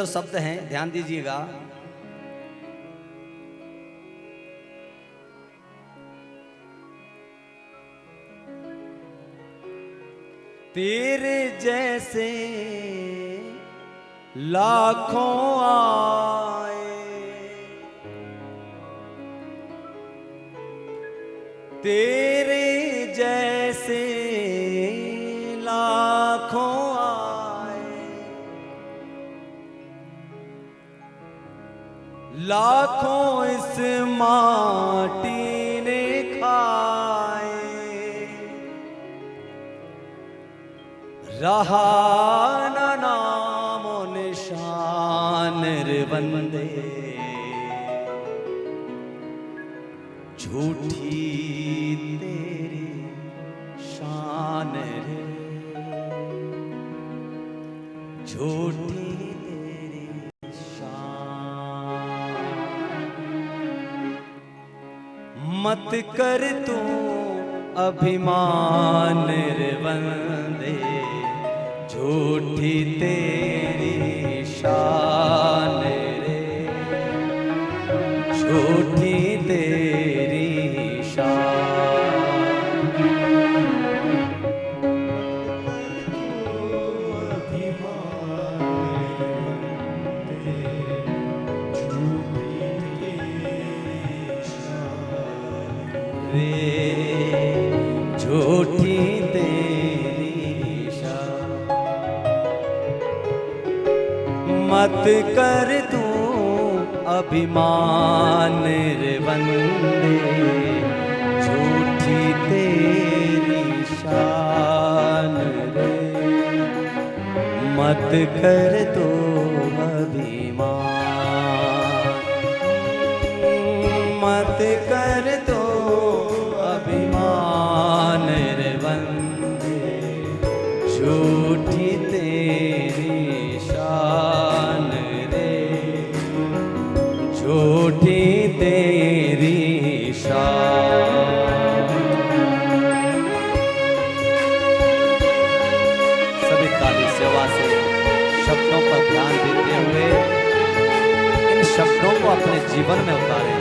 शब्द हैं, ध्यान दीजिएगा। तेरे जैसे लाखों आए, तेरे जैसे लाखों आए, लाखों इस माटी ने खाए, रहा न नामो निशान रे बंदे, झूठी तेरी शान रे, झूठी तेरी शान। मत कर तू अभिमान रे बंदे, झूठी तेरी शान रे, झूठी तेरी शान। झूठी तेरी शान। मत कर तू अभिमान रे बंदे, झूठी तेरी शान रे, मत कर तू अभिमान, मत कर तू अभिमान रे बंदे, झूठी तेरी शान रे, झूठी तेरी शान। सभी काली सेवा से शब्दों पर ध्यान देते हुए इन शब्दों को अपने जीवन में उतारें।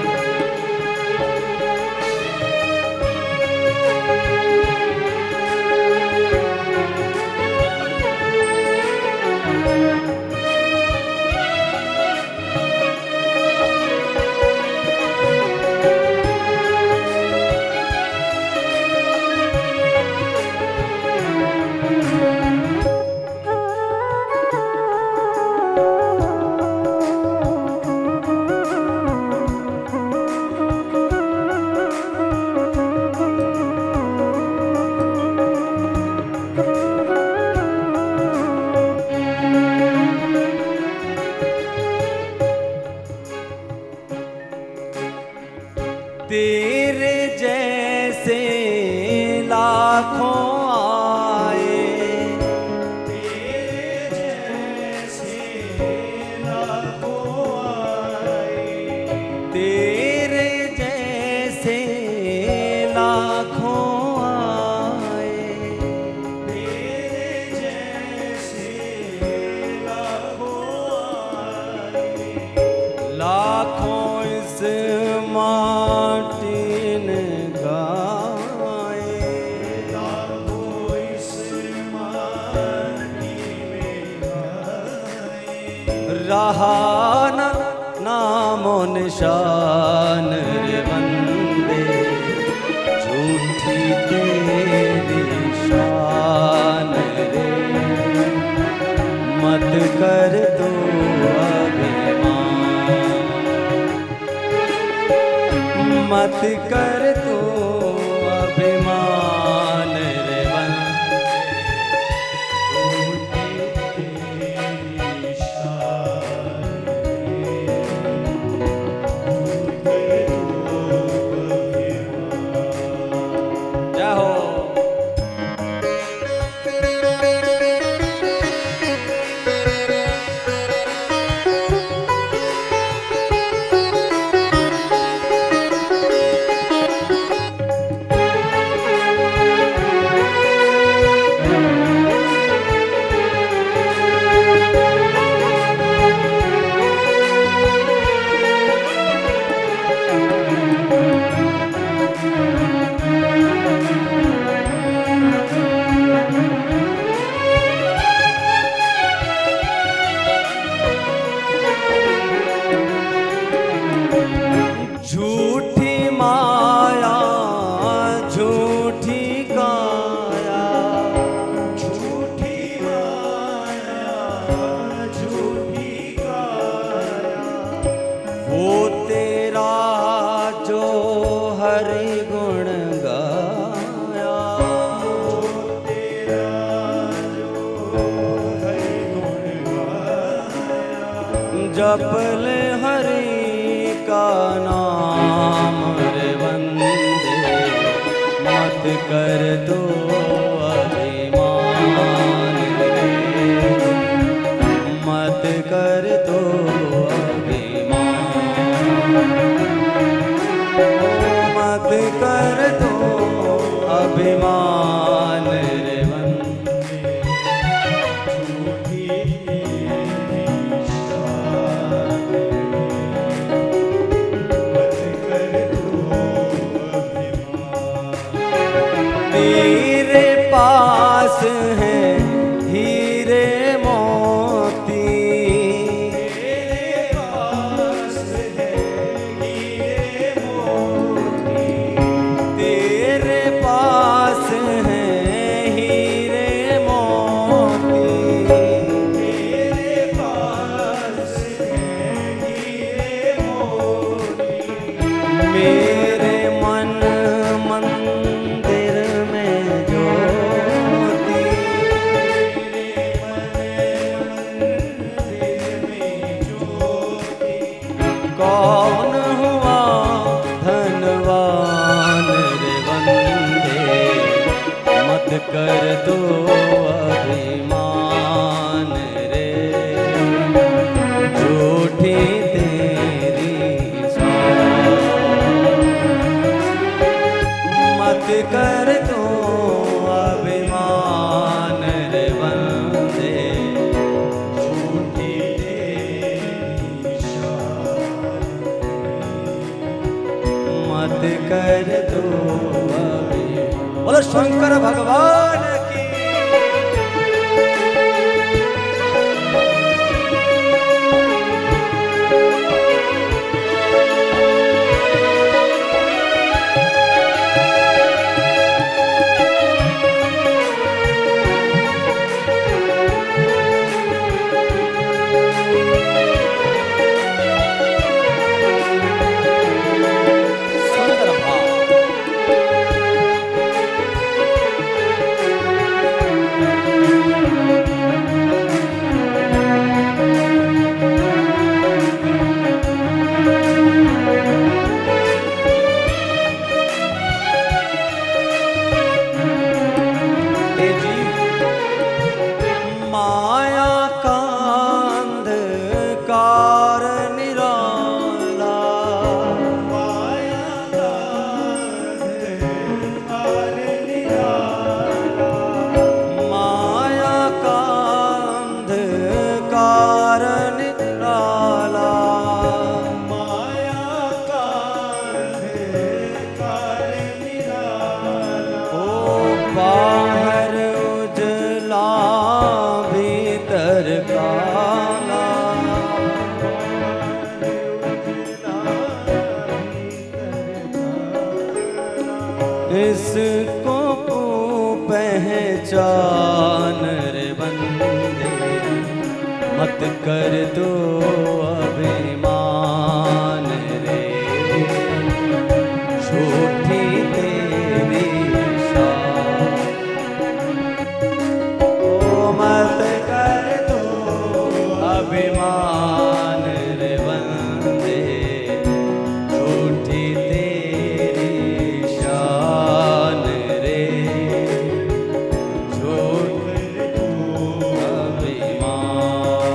तेरे जैसे लाखों आए, तेरे जैसे लाखों आए, तेरे जैसे लाखों आए, तेरे जैसे लाखों आए, लाखों इस माटी ने गाए, लाखों इस माटी में गाए, रहा न नामो निशान रे बंदे, झूठी तेरी शान रे, मत कर तू मत कर तू अभिमान रे बंदे, तेरी शान रे, जय हो। जप ले हरि का नाम रे बंदे, मत कर दो अभिमान रे, मत कर दो अभिमान, मत कर दो अभिमान रे बंदे, तेरे पास है हीरे मोती, तेरे पास है हीरे मोती, तेरे पास है हीरे मोती, तेरे पास है हीरे मोती, मेरे मन मंदिर में ज्योति, कौन हुआ धनवान रे बंदे, मत कर दो अभिमान रे, झूठी तेरी मत कर दो अभिमान रे बंदे, झूठी तेरी शान, मत कर दो अभिमान। बोलो शंकर भगवान की। बाहर उजला भीतर काला, इसको पहचान रे बंदे, मत कर दो अभिमान रे, झूठी तेरी शान, मत कर दो अभिमान रे बंदे, झूठी तेरी शान रे, झूठी अभिमान।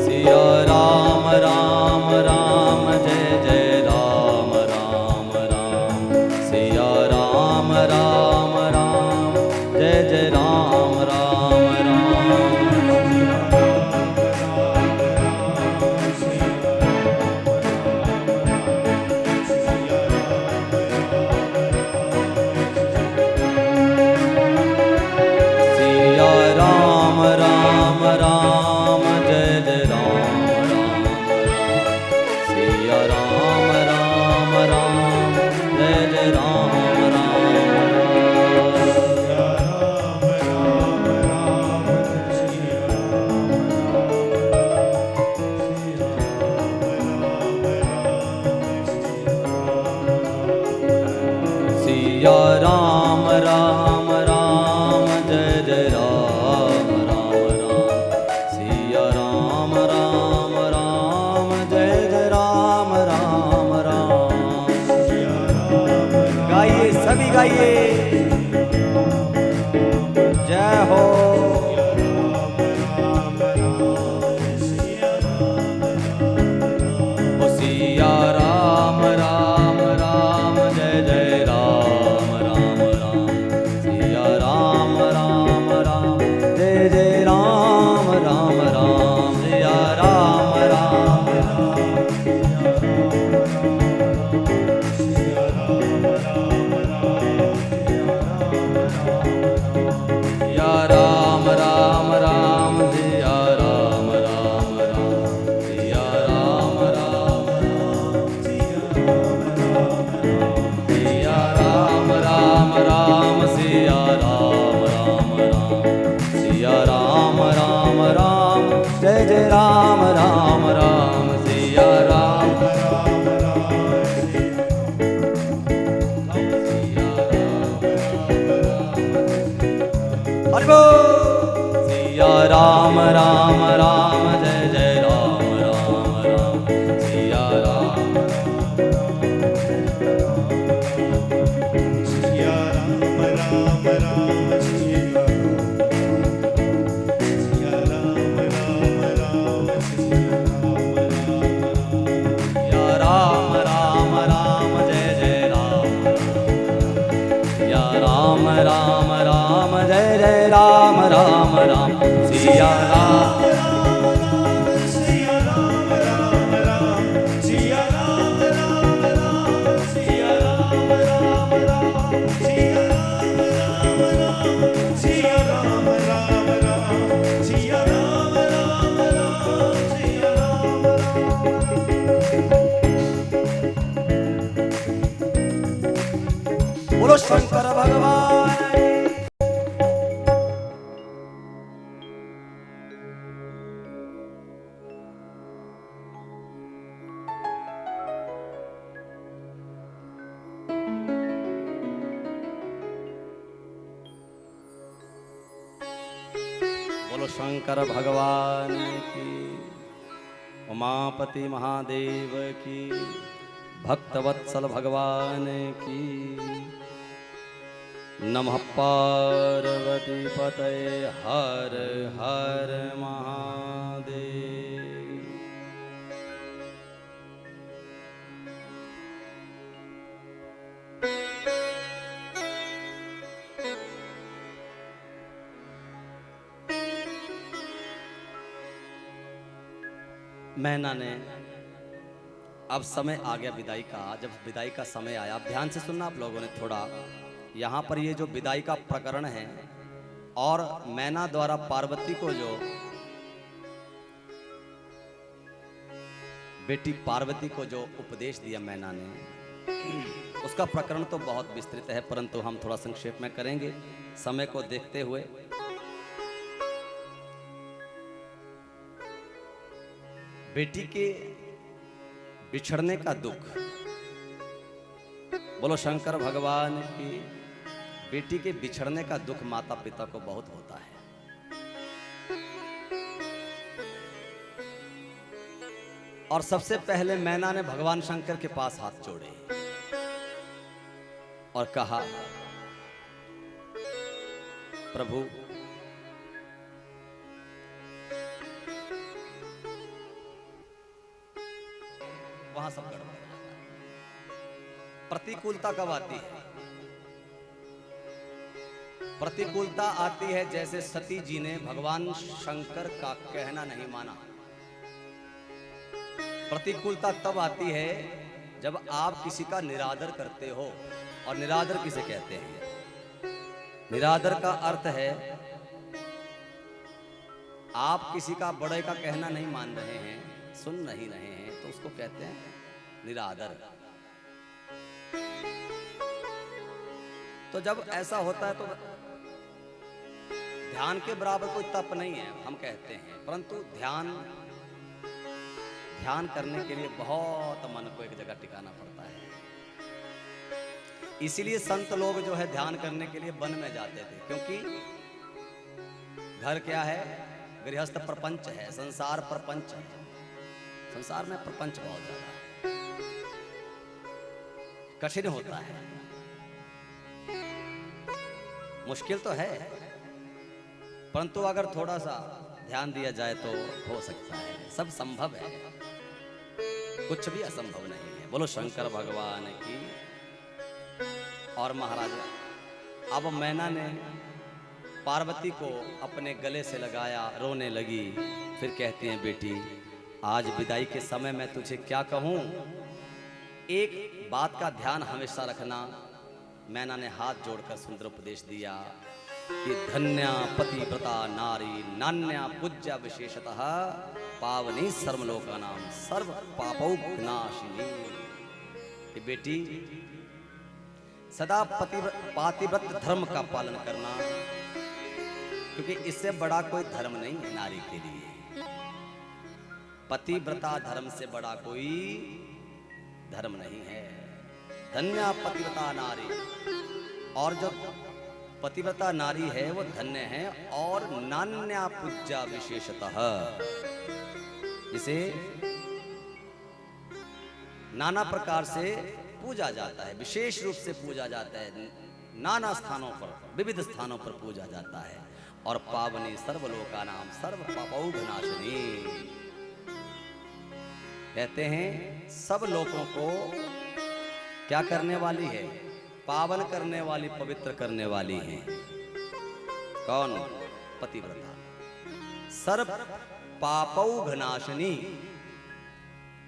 सिया राम राम राम जय जय राम राम राम, सिया राम राम राम जय जय राम राम राम, सिया राम राम राम जय जय राम राम राम, सिया राम राम राम जय जय राम राम सिया राम राम राम जय जय राम राम राम, सिया राम राम राम राम राम सिया राम हरि बोल। सिया राम राम राम जय जय राम राम राम सिया राम सिया राम राम राम सिया राम राम या राम राम राम जय जय राम या राम राम राम जय जय राम राम राम सिया राम सिया राम राम राम सिया राम राम राम सिया राम राम राम सिया राम राम राम सिया राम राम राम सिया राम राम राम सिया राम। बोलो शंकर भगवान की। बोलो शंकर भगवान की। उमापति महादेव की। भक्तवत्सल भगवान की। नमः पार्वती पतये हर हर महादेव। मैना ने अब समय आ गया विदाई का। जब विदाई का समय आया, अब ध्यान से सुनना आप लोगों ने थोड़ा। यहाँ पर ये जो विदाई का प्रकरण है और मैना द्वारा पार्वती को जो बेटी पार्वती को जो उपदेश दिया मैना ने, उसका प्रकरण तो बहुत विस्तृत है, परंतु हम थोड़ा संक्षेप में करेंगे समय को देखते हुए। बेटी के बिछड़ने का दुख, बोलो शंकर भगवान की। बेटी के बिछड़ने का दुख माता पिता को बहुत होता है। और सबसे पहले मैना ने भगवान शंकर के पास हाथ जोड़े और कहा, प्रभु वहां सब गड़बड़। प्रतिकूलता कब आती है? प्रतिकूलता आती है जैसे सती जी ने भगवान शंकर का कहना नहीं माना। प्रतिकूलता तब आती है जब आप किसी का निरादर करते हो। और निरादर किसे कहते हैं? निरादर का अर्थ है आप किसी का बड़े का कहना नहीं मान रहे हैं, सुन नहीं रहे हैं, तो उसको कहते हैं निरादर। तो जब ऐसा होता है तो ध्यान के बराबर कोई तप नहीं है हम कहते हैं, परंतु ध्यान करने के लिए बहुत मन को एक जगह टिकाना पड़ता है। इसीलिए संत लोग जो है ध्यान करने के लिए वन में जाते थे, क्योंकि घर क्या है? गृहस्थ प्रपंच है, संसार प्रपंच है। संसार में प्रपंच बहुत ज्यादा है, कठिन होता है, मुश्किल तो है, परंतु अगर थोड़ा सा ध्यान दिया जाए तो हो सकता है। सब संभव है, कुछ भी असंभव नहीं है। बोलो शंकर भगवान की। और महाराज अब मैना ने पार्वती को अपने गले से लगाया, रोने लगी। फिर कहती हैं, बेटी आज विदाई के समय मैं तुझे क्या कहूँ, एक बात का ध्यान हमेशा रखना। मैना ने हाथ जोड़कर सुंदर उपदेश दिया कि धन्या पतिव्रता नारी नान्या पूज्या विशेषतः पावनी सर्वलोका नाम सर्व पापौघनाशिनी। कि बेटी सदा पातिव्रत धर्म का पालन करना, क्योंकि इससे बड़ा कोई धर्म नहीं है नारी के लिए। पतिव्रता धर्म से बड़ा कोई धर्म नहीं है। धन्या पतिव्रता नारी। और जो पतिव्रता नारी है वो धन्य है और नान्या पूज्या विशेषतः, इसे नाना प्रकार से पूजा जाता है, विशेष रूप से पूजा जाता है, नाना स्थानों पर, विविध स्थानों पर पूजा जाता है। और पावनी सर्वलोका नाम सर्व पापौघनाशिनी, कहते हैं सब लोगों को क्या करने वाली है? पावन करने वाली, पवित्र करने वाली है। कौन? पतिव्रता। सर्व पापौघनाशिनी,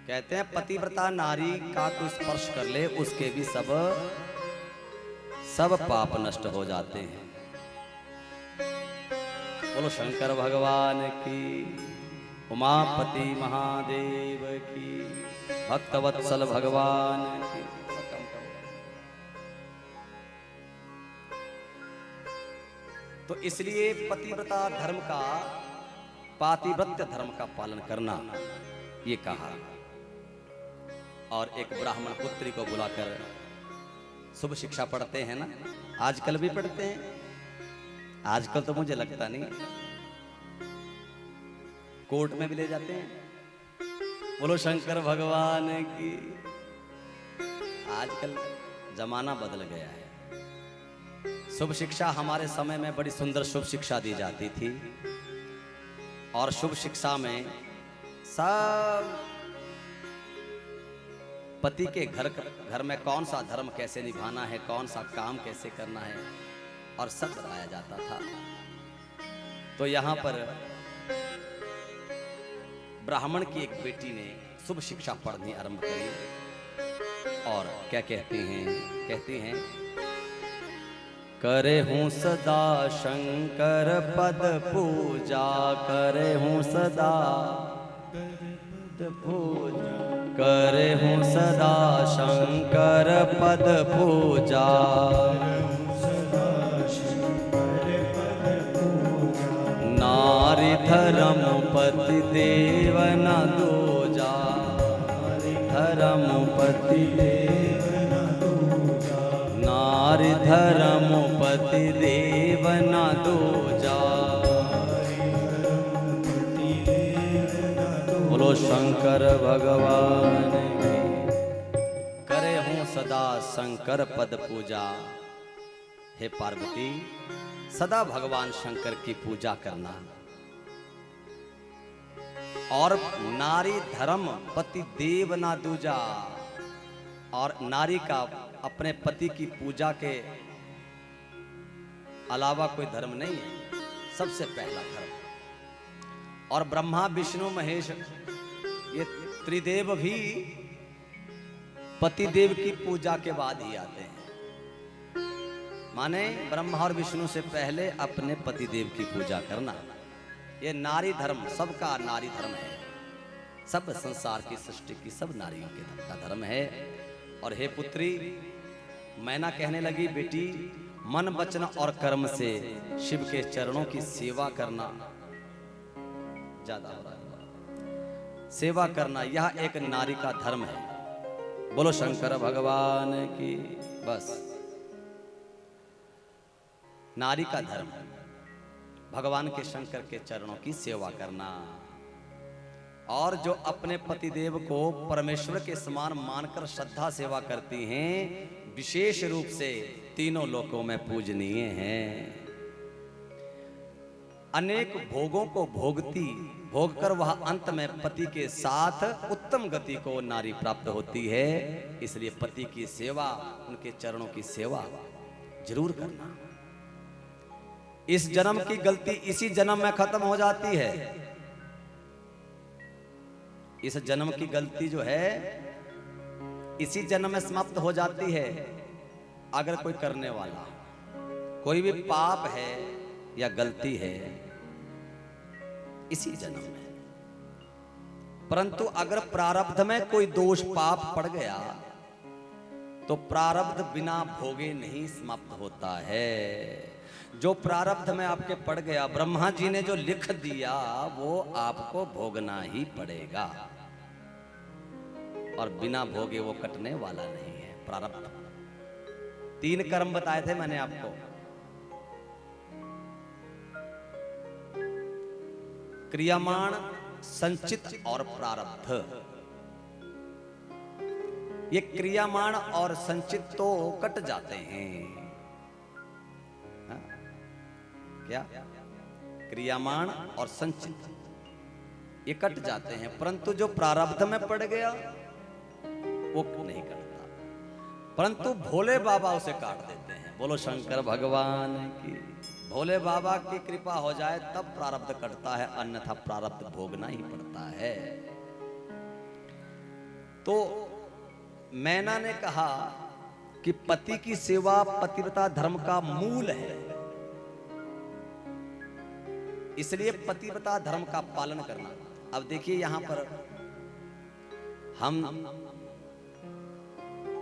कहते हैं पतिव्रता नारी का कोई स्पर्श कर ले उसके भी सब पाप नष्ट हो जाते हैं। बोलो शंकर भगवान की, उमापति महादेव की, भक्तवत्सल भगवान की। तो इसलिए पतिव्रता धर्म का, पातिव्रत्य धर्म का पालन करना ये कहा। और एक ब्राह्मण पुत्री को बुलाकर शुभ शिक्षा पढ़ते हैं ना, आजकल भी पढ़ते हैं। आजकल तो मुझे लगता नहीं, कोर्ट में भी ले जाते हैं। बोलो शंकर भगवान की। आजकल जमाना बदल गया है। शुभ शिक्षा हमारे समय में बड़ी सुंदर शुभ शिक्षा दी जाती थी। और शुभ शिक्षा में सब पति के घर में कौन सा धर्म कैसे निभाना है, कौन सा काम कैसे करना है, और सब बताया जाता था। तो यहाँ पर ब्राह्मण की एक बेटी ने शुभ शिक्षा पढ़नी आरंभ करी। और क्या कहती हैं? करे हूँ सदा शंकर पद पूजा, करे हूँ सदा पूजा, करे हूँ सदा शंकर पद पूजा, नारी धर्म पति देव न दूजा, धर्म पति देव न दूजा, नारी धर्म पति देव न दूजा। बोलो शंकर भगवान की। करे हूँ सदा शंकर पद पूजा। हे पार्वती, सदा भगवान शंकर की पूजा करना। और नारी धर्म पति देव ना दूजा, और नारी का अपने पति की पूजा के अलावा कोई धर्म नहीं है, सबसे पहला धर्म। और ब्रह्मा विष्णु महेश ये त्रिदेव भी पति देव की पूजा के बाद ही आते हैं। माने ब्रह्मा और विष्णु से पहले अपने पति देव की पूजा करना, ये नारी धर्म, सबका नारी धर्म है। सब संसार की सृष्टि की सब नारियों के का धर्म है। और हे पुत्री, मैना कहने लगी, बेटी मन वचन और कर्म से शिव के चरणों की सेवा करना ज्यादा हो रहा है। सेवा करना यह एक नारी का धर्म है। बोलो शंकर भगवान की। बस नारी का धर्म है भगवान के शंकर के चरणों की सेवा करना। और जो अपने पतिदेव को परमेश्वर के समान मानकर श्रद्धा सेवा करती हैं, विशेष रूप से तीनों लोकों में पूजनीय हैं। अनेक भोगों को भोगकर वह अंत में पति के साथ उत्तम गति को नारी प्राप्त होती है। इसलिए पति की सेवा, उनके चरणों की सेवा जरूर करना। इस जन्म की गलती इसी जन्म में खत्म हो जाती है। इस जन्म की गलती जो है इसी जन्म में समाप्त हो जाती है। अगर कोई करने वाला कोई भी पाप है या गलती है इसी जन्म में, परंतु अगर प्रारब्ध में कोई दोष पाप पड़ गया तो प्रारब्ध बिना भोगे नहीं समाप्त होता है। जो प्रारब्ध में आपके पड़ गया, ब्रह्मा जी ने जो लिख दिया वो आपको भोगना ही पड़ेगा, और बिना भोगे वो कटने वाला नहीं है। प्रारब्ध 3 कर्म बताए थे मैंने आपको। क्रियामाण, संचित और प्रारब्ध। ये क्रियामाण और संचित तो कट जाते हैं। हाँ? क्या? क्रियामाण और संचित ये कट जाते हैं, परंतु जो प्रारब्ध में पड़ गया वो नहीं कटता, परंतु भोले बाबा उसे काट देते हैं। बोलो शंकर भगवान की। भोले बाबा की कृपा हो जाए तब प्रारब्ध कटता है, अन्यथा प्रारब्ध भोगना ही पड़ता है। तो मैना ने कहा कि पति की सेवा पतिव्रता धर्म का मूल है, इसलिए पतिव्रता धर्म का पालन करना। अब देखिए यहां पर हम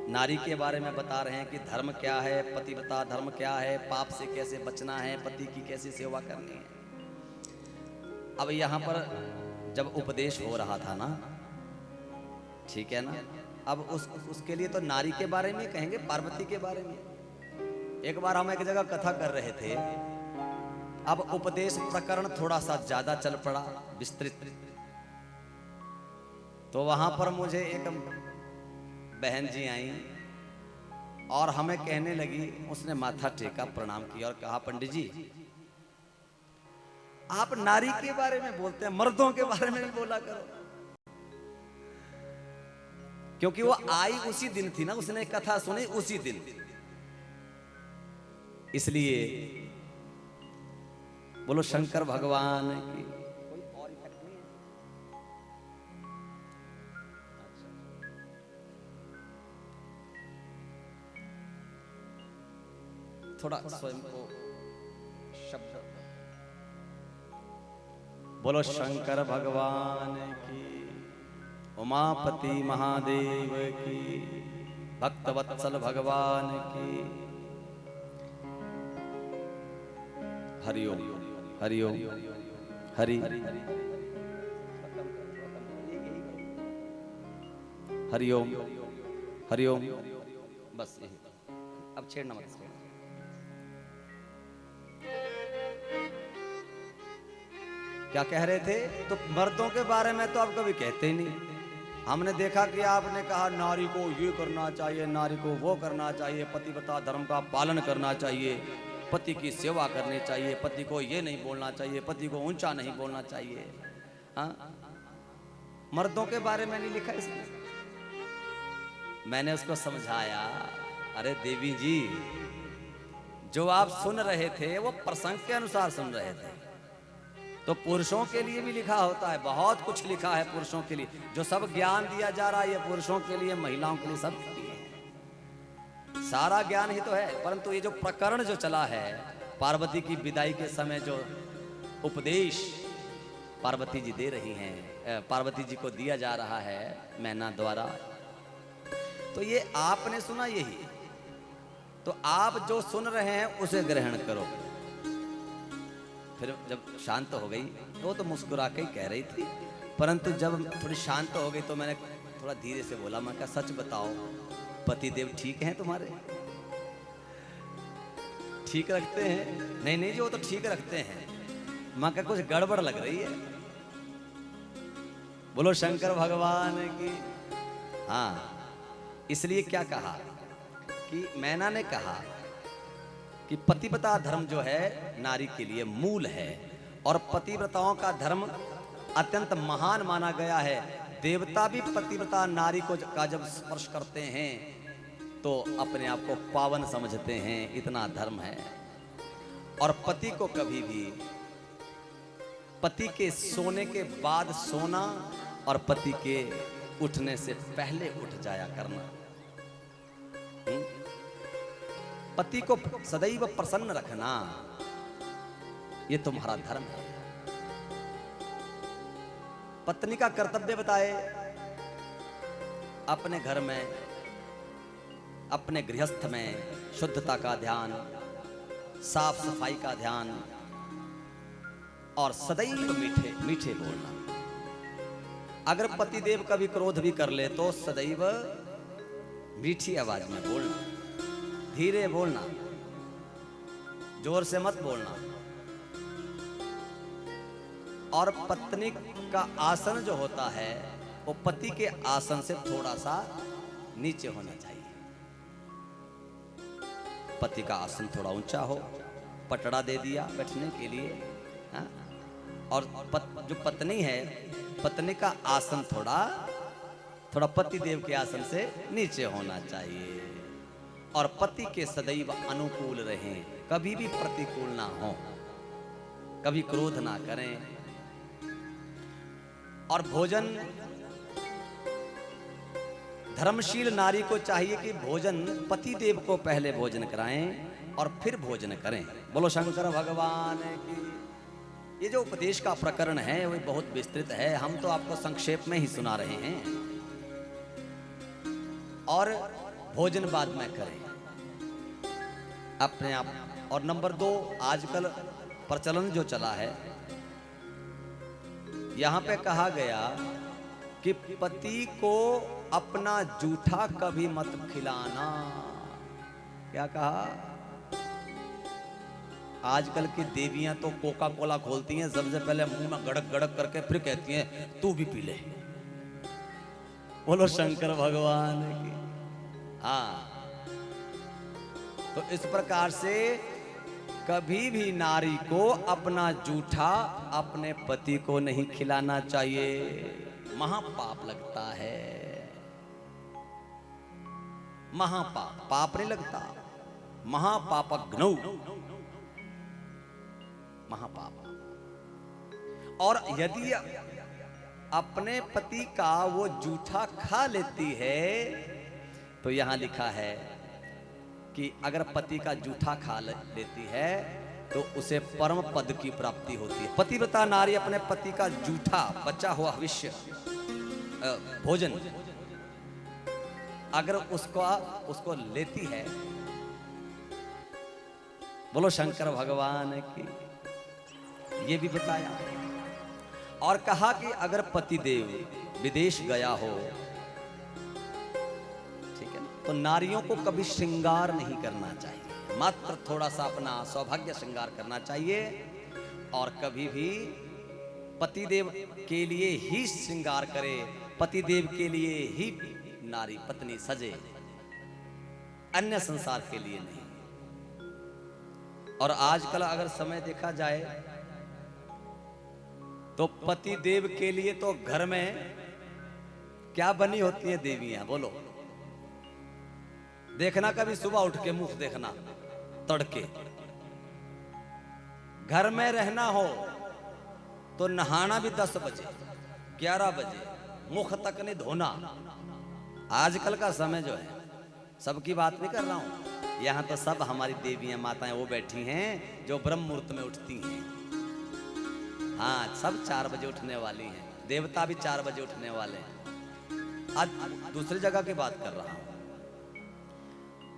नारी के बारे में बता रहे हैं कि धर्म क्या है, पतिव्रता धर्म क्या है, पाप से कैसे बचना है, पति की कैसी सेवा करनी है। अब यहाँ पर जब उपदेश हो रहा था ना, ठीक है ना, अब उसके लिए तो नारी के बारे में कहेंगे, पार्वती के बारे में। एक बार हम एक जगह कथा कर रहे थे, अब उपदेश प्रकरण थोड़ा सा ज्यादा चल पड़ा, विस्तृत। तो वहां पर मुझे एक बहन जी आई और हमें कहने लगी, उसने माथा टेका, प्रणाम किया और कहा, पंडित जी आप नारी के बारे में बोलते हैं, मर्दों के बारे में भी बोला करो। क्योंकि वो आई उसी दिन थी ना, उसने कथा सुनी उसी दिन, इसलिए बोलो शंकर भगवान की। थोड़ा स्वयं को शब्द। बोलो शंकर भगवान की, उमापति महादेव की, भक्तवत्सल भगवान की। हरिओम हरिओम हरि हरिओम हरिओम। बस यही, अब छेड़ना मत। क्या कह रहे थे? तो मर्दों के बारे में तो आप कभी कहते ही नहीं। हमने देखा कि आपने कहा नारी को ये करना चाहिए, नारी को वो करना चाहिए, पतिव्रता धर्म का पालन करना चाहिए, पति की सेवा करनी चाहिए, पति को ये नहीं बोलना चाहिए, पति को ऊंचा नहीं बोलना चाहिए। हाँ, मर्दों के बारे में नहीं लिखा इसमें। मैंने उसको समझाया, अरे देवी जी, जो आप सुन रहे थे वो प्रसंग के अनुसार सुन रहे थे। तो पुरुषों के लिए भी लिखा होता है, बहुत कुछ लिखा है पुरुषों के लिए। जो सब ज्ञान दिया जा रहा है ये पुरुषों के लिए, महिलाओं के लिए, सब के लिए सारा ज्ञान ही तो है। परंतु ये जो प्रकरण जो चला है, पार्वती की विदाई के समय जो उपदेश पार्वती जी दे रही हैं, पार्वती जी को दिया जा रहा है मैना द्वारा, तो ये आपने सुना यही। तो आप जो सुन रहे हैं उसे ग्रहण करो। फिर जब शांत हो गई, वो तो मुस्कुरा के ही कह रही थी, परंतु जब थोड़ी शांत हो गई तो मैंने थोड़ा धीरे से बोला, मैं कहा सच बताओ, पतिदेव ठीक हैं तुम्हारे? ठीक रखते हैं? नहीं नहीं जी, वो तो ठीक रखते हैं। मैं कहा कुछ गड़बड़ लग रही है। बोलो शंकर भगवान की। हाँ, इसलिए क्या कहा कि मैना ने कहा कि पतिव्रता धर्म जो है नारी के लिए मूल है, और पतिव्रताओं का धर्म अत्यंत महान माना गया है। देवता भी पतिव्रता नारी को का जब स्पर्श करते हैं तो अपने आप को पावन समझते हैं, इतना धर्म है। और पति को कभी भी पति के सोने के बाद सोना और पति के उठने से पहले उठ जाया करना, पति को सदैव प्रसन्न रखना, ये तुम्हारा धर्म है। पत्नी का कर्तव्य बताए, अपने घर में, अपने गृहस्थ में शुद्धता का ध्यान, साफ सफाई का ध्यान और सदैव मीठे मीठे बोलना। अगर पतिदेव कभी क्रोध भी कर ले तो सदैव मीठी आवाज में बोलना, धीरे बोलना, जोर से मत बोलना। और पत्नी का आसन जो होता है वो पति के आसन से थोड़ा सा नीचे होना चाहिए। पति का आसन थोड़ा ऊंचा हो, पटड़ा दे दिया बैठने के लिए, हाँ? और जो पत्नी है, पत्नी का आसन थोड़ा पति देव के आसन से नीचे होना चाहिए। और पति के सदैव अनुकूल रहें, कभी भी प्रतिकूल ना हो, कभी क्रोध ना करें। और भोजन, धर्मशील नारी को चाहिए कि भोजन पति देव को पहले भोजन कराएं और फिर भोजन करें। बोलो शंकर भगवान की। ये जो उपदेश का प्रकरण है वो बहुत विस्तृत है, हम तो आपको संक्षेप में ही सुना रहे हैं। और भोजन बाद में करें अपने आप। और नंबर 2, आजकल प्रचलन जो चला है, यहां पे कहा गया कि पति को अपना जूठा कभी मत खिलाना। क्या कहा? आजकल की देवियां तो कोका कोला खोलती हैं, सबसे पहले मुंह में गड़क गड़क करके फिर कहती हैं तू भी पी ले। बोलो शंकर भगवान की। हाँ, तो इस प्रकार से कभी भी नारी को अपना जूठा अपने पति को नहीं खिलाना चाहिए, महापाप लगता है। महापाप, पाप नहीं लगता, महापापघ्नौ, महापाप। और यदि अपने पति का वो जूठा खा लेती है तो यहां लिखा है कि अगर पति का जूठा खा लेती है तो उसे परम पद की प्राप्ति होती है। पतिव्रता नारी अपने पति का जूठा बचा हुआ भविष्य भोजन अगर उसको लेती है, बोलो शंकर भगवान की। ये भी बताया। और कहा कि अगर पतिदेव विदेश गया हो, ठीक है, तो नारियों को कभी श्रृंगार नहीं करना चाहिए, मात्र थोड़ा सा अपना सौभाग्य श्रृंगार करना चाहिए। और कभी भी पतिदेव के लिए ही श्रृंगार करे, पतिदेव के लिए ही नारी पत्नी सजे, अन्य संसार के लिए नहीं। और आजकल अगर समय देखा जाए तो पति देव के लिए तो घर में क्या बनी होती है देवियां, बोलो। देखना कभी सुबह उठ के मुख देखना, तड़के घर में रहना हो तो नहाना भी 10 बजे 11 बजे, मुख तक नहीं धोना। आजकल का समय जो है, सबकी बात नहीं कर रहा हूं, यहां तो सब हमारी देवियां माताएं वो बैठी हैं जो ब्रह्म मुहूर्त में उठती हैं। हाँ, सब 4 बजे उठने वाली हैं, देवता भी 4 बजे उठने वाले हैं। आज दूसरी जगह की बात कर रहा हूं।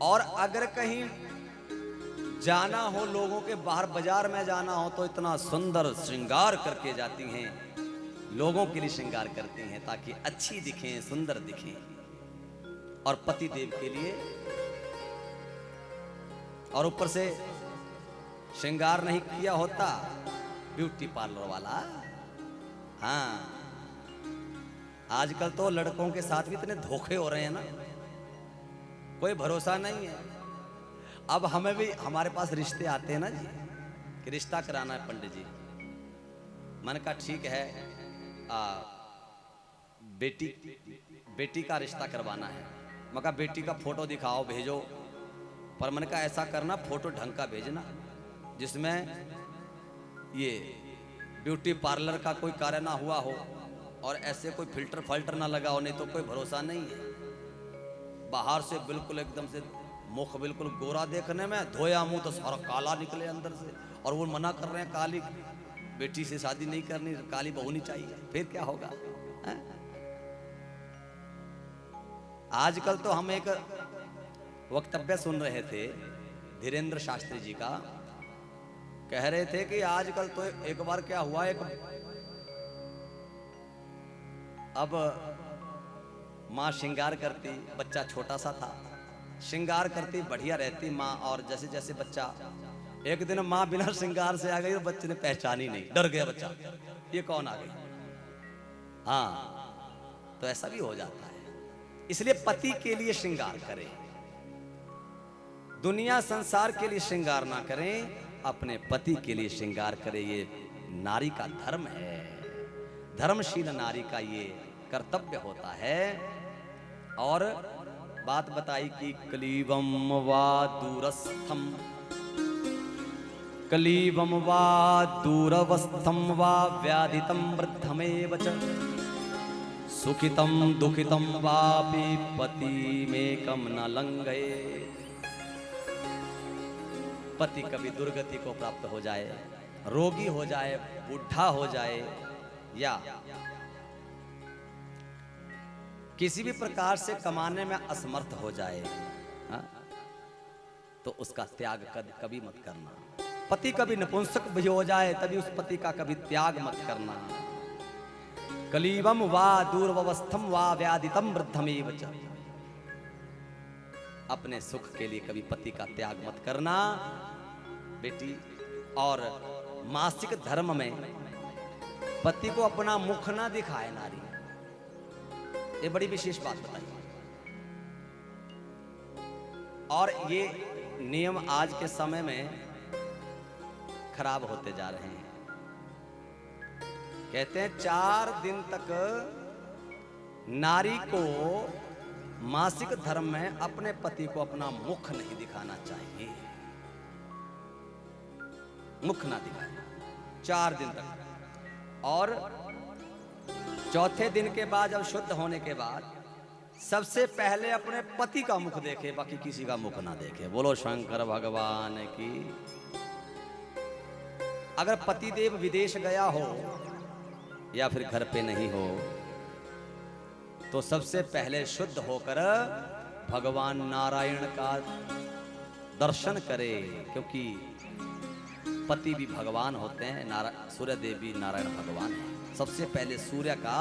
और अगर कहीं जाना हो, लोगों के बाहर बाजार में जाना हो तो इतना सुंदर श्रृंगार करके जाती हैं, लोगों के लिए श्रृंगार करती हैं ताकि अच्छी दिखें, सुंदर दिखें। और पति देव के लिए, और ऊपर से श्रृंगार नहीं किया होता ब्यूटी पार्लर वाला। हाँ, आजकल तो लड़कों के साथ भी इतने धोखे हो रहे हैं ना, कोई भरोसा नहीं है। अब हमें भी, हमारे पास रिश्ते आते हैं ना जी, कि रिश्ता कराना है पंडित जी। मैंने कहा ठीक है, बेटी का रिश्ता करवाना है। मैं कहा बेटी का फोटो दिखाओ, भेजो। पर मैंने कहा ऐसा करना, फोटो ढंग का भेजना जिसमें ये ब्यूटी पार्लर का कोई कार्य ना हुआ हो और ऐसे कोई फिल्टर ना लगा हो, नहीं तो कोई भरोसा नहीं है। बाहर से बिल्कुल एकदम से मुख बिल्कुल गोरा देखने में, धोया मुंह तो सारा काला निकले अंदर से। और वो मना कर रहे हैं काली बेटी से शादी नहीं करनी, काली बहू नहीं चाहिए। फिर क्या होगा? आजकल तो हम एक वक्तव्य सुन रहे थे धीरेन्द्र शास्त्री जी का, कह रहे थे कि आजकल तो एक बार क्या हुआ, एक अब माँ श्रृंगार करती, बच्चा छोटा सा था, श्रृंगार करती बढ़िया रहती माँ, और जैसे जैसे बच्चा, एक दिन माँ बिना श्रृंगार से आ गई और बच्चे ने पहचानी नहीं, डर गया बच्चा, ये कौन आ गई। हाँ, तो ऐसा भी हो जाता है। इसलिए पति के लिए श्रृंगार करें, दुनिया संसार के लिए श्रृंगार ना करें, अपने पति के लिए श्रृंगार करें। ये नारी का धर्म है, धर्मशील नारी का ये कर्तव्य होता है। और बात बताई कि कलीवम वा दूरस्थम, कलीवम वा दूरवस्थम वा व्याधितम वृद्धमेव च, सुखितम दुखितम वापि पतिमेकं न लंघये। पति कभी दुर्गति को प्राप्त हो जाए, रोगी हो जाए, बूढ़ा हो जाए, या किसी भी प्रकार से कमाने में असमर्थ हो जाए, हा? तो उसका त्याग कभी मत करना। पति कभी नपुंसक भी हो जाए तभी उस पति का कभी त्याग मत करना। कलीवम वा दूरवस्थम वा व्याधितम वृद्धमेव च, अपने सुख के लिए कभी पति का त्याग मत करना बेटी। और मासिक धर्म में पति को अपना मुख ना दिखाए नारी, ये बड़ी विशेष बात बताई। और ये नियम आज के समय में खराब होते जा रहे हैं। कहते हैं 4 दिन तक नारी को मासिक धर्म में अपने पति को अपना मुख नहीं दिखाना चाहिए, मुख ना दिखाना 4 दिन तक। और चौथे दिन के बाद जब शुद्ध होने के बाद सबसे पहले अपने पति का मुख देखे, बाकी किसी का मुख ना देखे। बोलो शंकर भगवान की। अगर पतिदेव विदेश गया हो या फिर घर पे नहीं हो तो सबसे पहले शुद्ध होकर भगवान नारायण का दर्शन करे, क्योंकि पति भी भगवान होते हैं, सूर्य देव भी नारायण भगवान है। सबसे पहले सूर्य का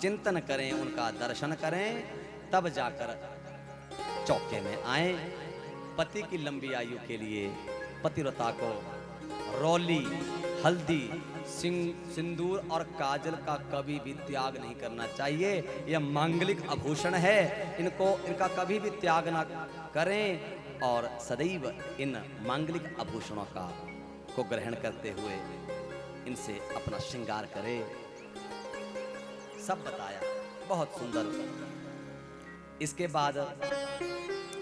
चिंतन करें, उनका दर्शन करें, तब जाकर चौके में आए। पति की लंबी आयु के लिए पतिव्रता को रौली, हल्दी, सिंदूर और काजल का कभी भी त्याग नहीं करना चाहिए। यह मांगलिक आभूषण है, इनका कभी भी त्याग ना करें और सदैव इन मांगलिक आभूषणों को ग्रहण करते हुए इनसे अपना श्रृंगार करें। सब बताया, बहुत सुंदर। इसके बाद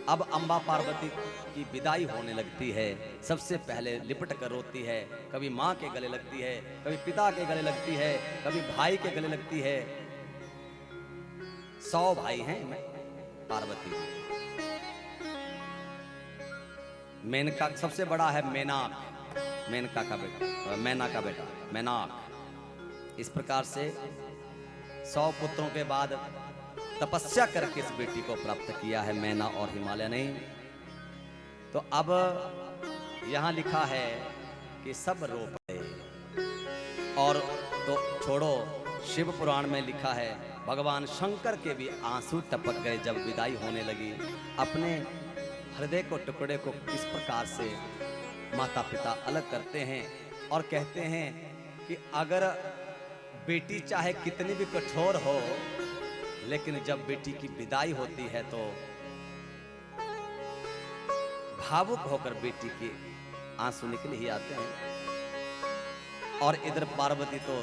अब अम्बा पार्वती की विदाई होने लगती है। सबसे पहले लिपट कर रोती है, कभी माँ के गले लगती है, कभी पिता के गले लगती है, कभी भाई के गले लगती है। 100 भाई हैं पार्वती। मेनका सबसे बड़ा है मेनाक, मेनका का बेटा, मैना का बेटा मेनाक। इस प्रकार से 100 पुत्रों के बाद तपस्या करके इस बेटी को प्राप्त किया है मैना और हिमालय ने। तो अब यहाँ लिखा है कि सब रो पड़े। और तो छोड़ो, शिव पुराण में लिखा है भगवान शंकर के भी आंसू टपक गए जब विदाई होने लगी। अपने हृदय को टुकड़े को किस प्रकार से माता पिता अलग करते हैं और कहते हैं कि अगर बेटी चाहे कितनी भी कठोर हो, लेकिन जब बेटी की विदाई होती है तो भावुक होकर बेटी के आंसू निकल ही आते हैं। और इधर पार्वती तो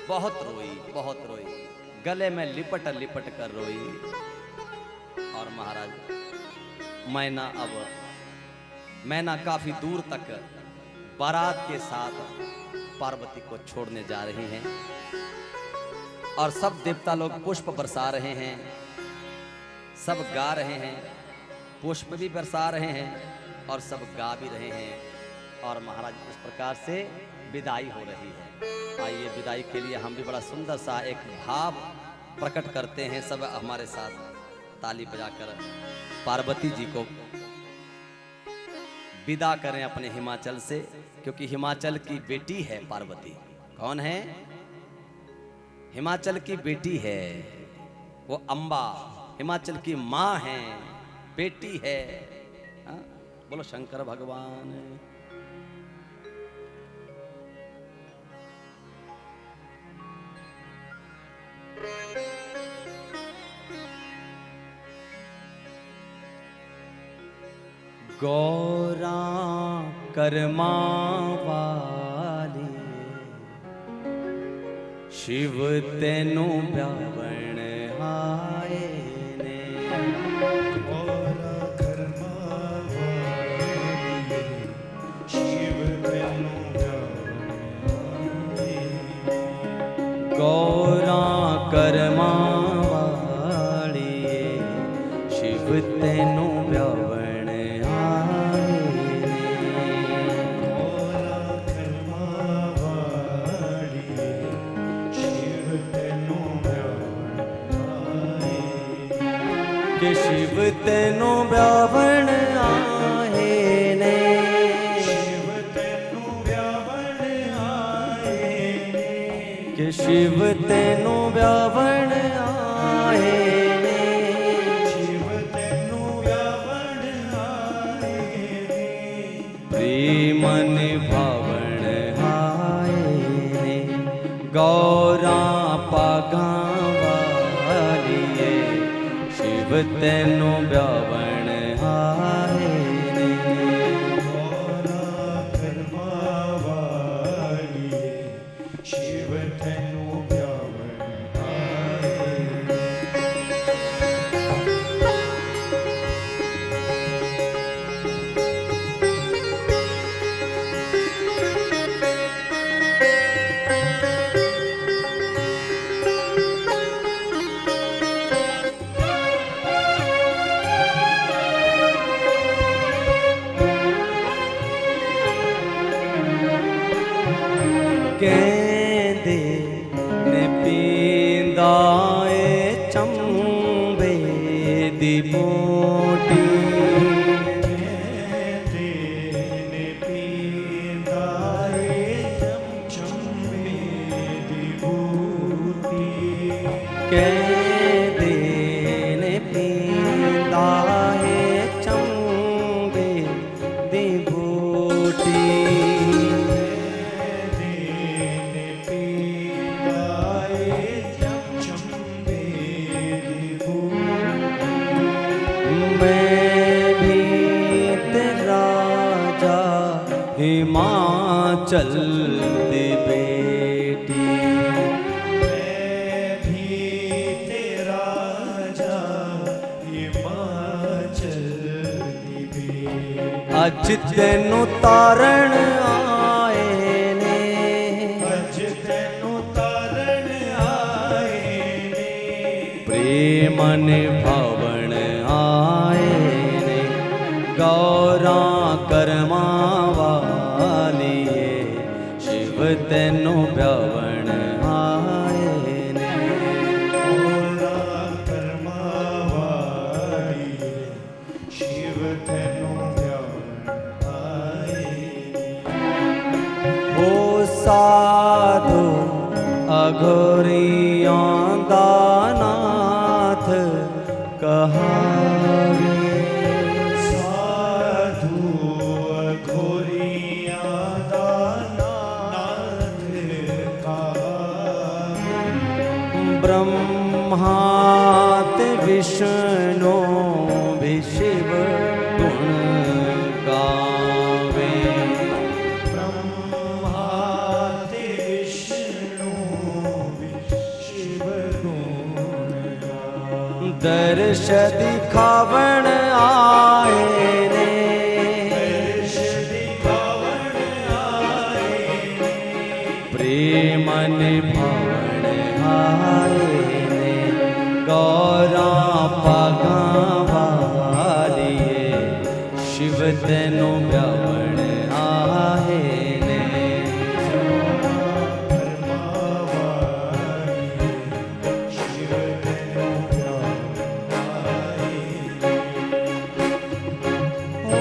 बहुत रोई, बहुत रोई, गले में लिपट लिपट कर रोई। और महाराज मैना काफी दूर तक बारात के साथ पार्वती को छोड़ने जा रही हैं और सब देवता लोग पुष्प बरसा रहे हैं, सब गा रहे हैं, पुष्प भी बरसा रहे हैं और सब गा भी रहे हैं। और महाराज इस प्रकार से विदाई हो रही है। आइए विदाई के लिए हम भी बड़ा सुंदर सा एक भाव प्रकट करते हैं। सब हमारे साथ ताली बजाकर पार्वती जी को विदा करें अपने हिमाचल से, क्योंकि हिमाचल की बेटी है पार्वती। कौन है? हिमाचल की बेटी है वो अम्बा, हिमाचल की माँ है, बेटी है। हाँ? बोलो शंकर भगवान। गौरा कर्मा वाली शिव तेनु ब्यावण आए ने। गौरा कर्मा वाली शिव तेनु ब्यावण आए। गौरा कर्मा वाली शिव तेनु ब्यावण के शिव तेनु ब्यावण आए ने। शिव तेनु ब्यावण आए ने। के शिव तेनु ब्यावण आए ने। शिव तेनु ब्यावण आए ने। प्रेम निभावण आए ने। गौरा पागा शिव तेनु ब्यावण आए ने। गौरा कर्मा वाली शिव तेनु ब्यावण आए ने। कहते ने पींदाए चंबे दी बूटी। कहते ने पींदाए चंबे दी बूटी। कहते ने पींदाए चंबे दी बूटी। हिमाचल दी बेटी। मैं भी तेरा राजा हिमाचल दी बेटी। अज तेनु तारण आए ने। अज तेनु तारण आए ने। प्रेम निभावण आए ने। गौरा कर्मा वाली शिव तेनु ब्यावण आए ने। गौरा कर्मा वाली शिव तेनु ब्यावण आए ने। ओ साधु अघोरियां दा नाथ कहावे। साधु अघोरियां दा नाथ कहावे। ब्रह्मात विष्णु भी शिव गुण गावे। ब्रह्मात विष्णु भी शिव गुण गावे। दर्श दिखावण आए ने। दर्श दिखावण आए ने। प्रेम निभावण आए ने। गौरा पागा वाली शिव तेनु ब्यावण आए ने। कर्मा वाली शिव तेनु ब्यावण आए ने। ओ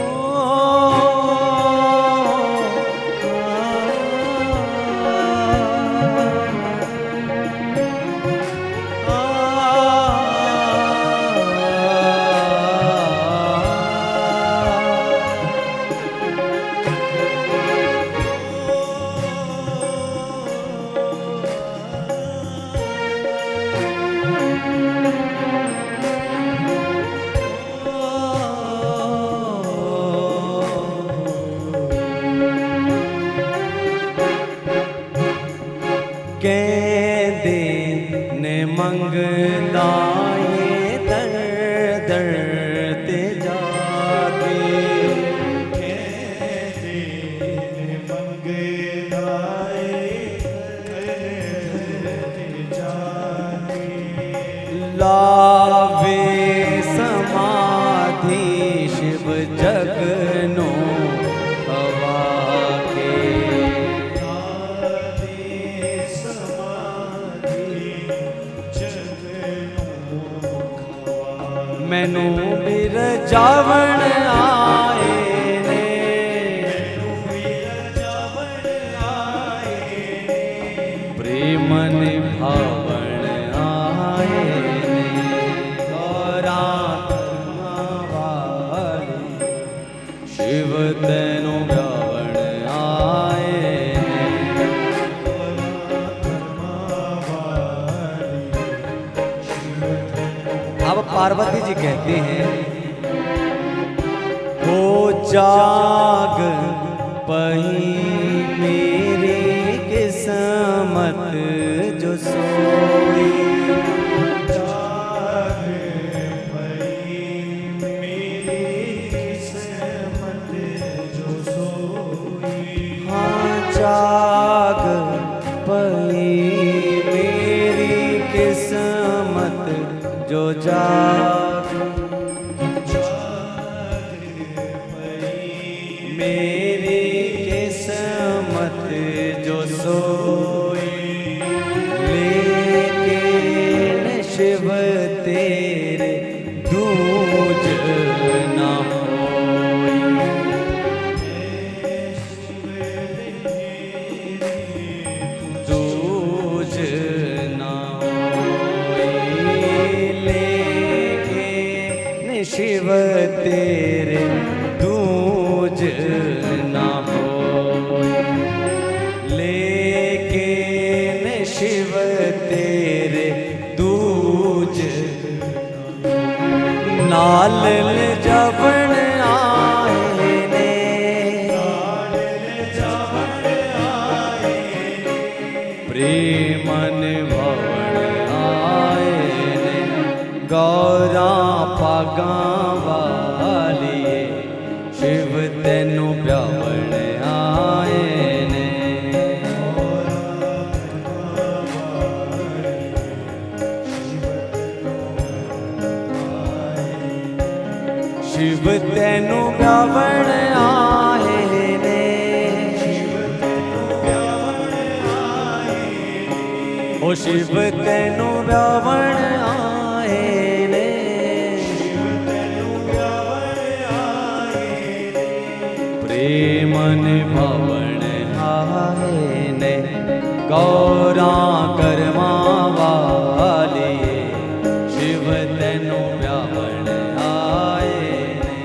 मंगदाए दर दर ते जाके लावे समाधि शिव जगनो हवा के मैनू बिरजावण आए ने प्रेम निभावण आए ने गौरा वाली शिव तेनु ब्यावण आए ने अब पार्वती जी कहते हैं हो जाग पही मेरी किस्मत जो सोई हाँ जाग पही मेरी किस्मत जो जाग मेरी किस्मत जो सोई लेकिन शिव तेरे दूज ना होई दूज ना शिव तेरे दूज ना होई लेकिन शिव तेरे दूज नाल जबन आए ने प्रेमन भवन आए ने गौरा पागा वालिए शिव तेनु ब्यावण आए ने शिव तेनु ब्यावण आए ने ओ शिव तेनु ब्यावण आए ने प्रेमन भवन आए ने गौरा कर्मा वालिए शिव तेनु ब्यावण आए ने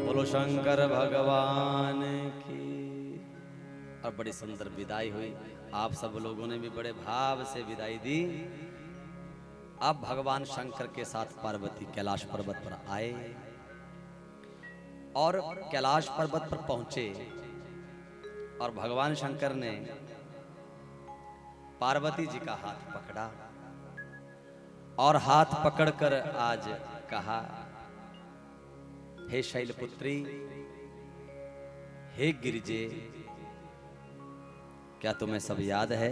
बोलो शंकर भगवान की। और बड़ी सुंदर विदाई हुई। आप सब लोगों ने भी बड़े भाव से विदाई दी। अब भगवान शंकर के साथ पार्वती कैलाश पर्वत पर आए और कैलाश पर्वत पर पहुंचे और भगवान शंकर ने पार्वती जी का हाथ पकड़ा और हाथ पकड़कर आज कहा, हे शैलपुत्री, हे गिरिजे, क्या तुम्हें सब याद है?